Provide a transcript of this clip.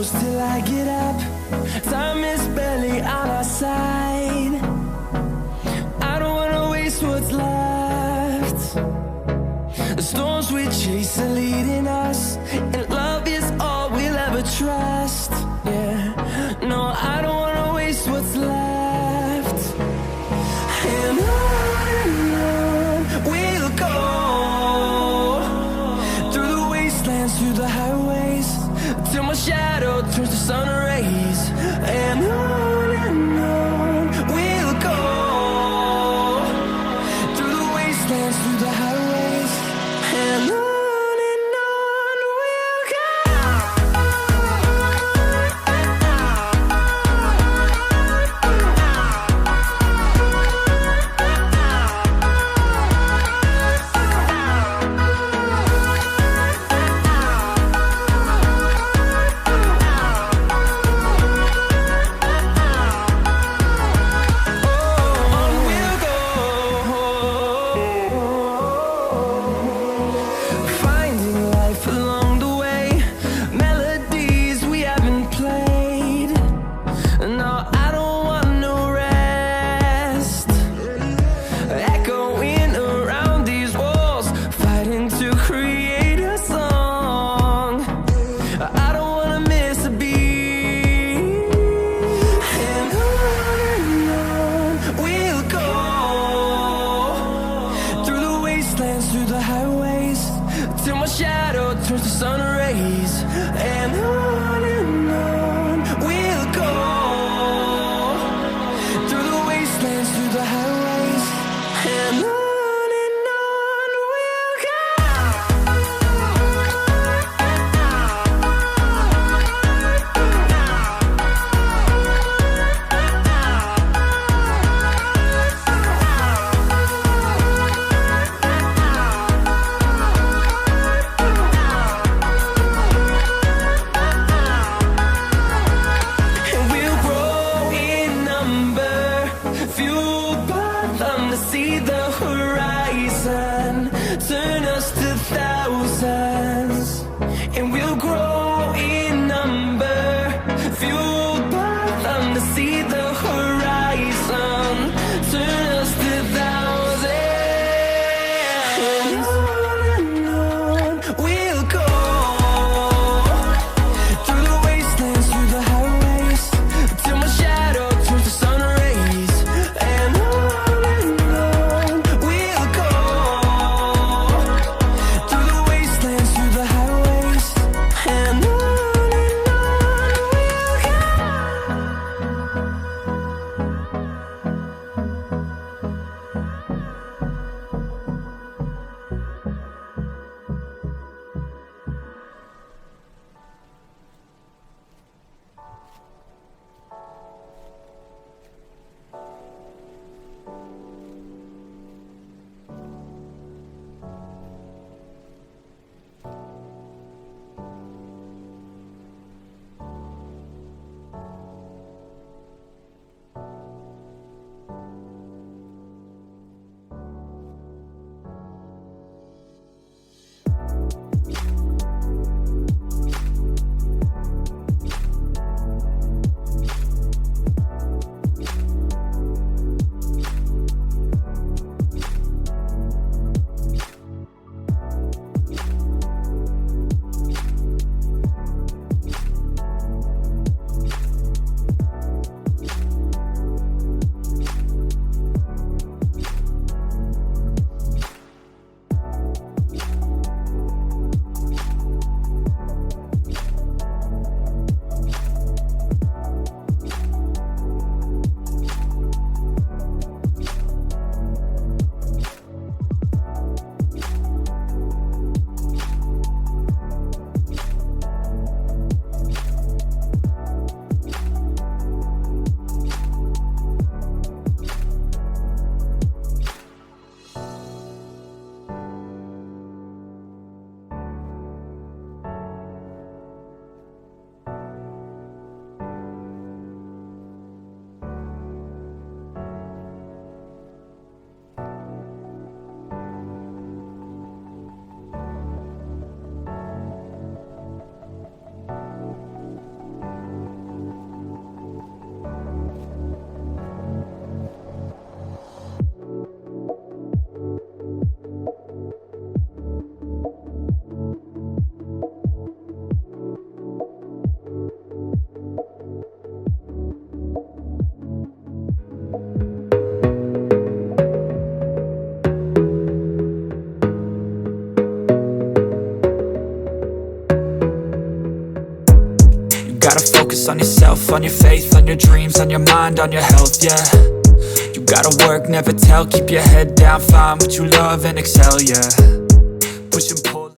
close till I get up. Time is barely on our side. I don't wanna waste what's left. The storms we chase are leading us, and love is all we'll ever trust. Yeah, no, I don't wanna waste what's left. And on we'll go, through the wastelands, through the highways, till my shadow turns to sun rays. And on we'll go, through the wastelands, through the highways, and on we'll go. Finding life along the way, melodies we haven't played. No, I don't want no rest. Echoing around these walls, fighting to create a song. I don't wanna miss a beat. And on we'll go, through the wastelands, through the highways, till my shadow turns to sun rays. And on we'll go, through the wastelands, through the highways, and on we'll go. And we'll grow in number, fueled by them to see the horizon, turn us to thousands. And we'll grow in number, fueled by them to see the horizon, turn us to thousands. And on we'll go, through the wastelands, through the highways, till my shadow turns to sun rays. And on we'll go, through the wastelands, through the highways, and on we'll go. gotta focus on yourself, on your faith, on your dreams, on your mind, on your health, yeah. You gotta work, never tell, keep your head down, find what you love and excel, yeah. Push and pull.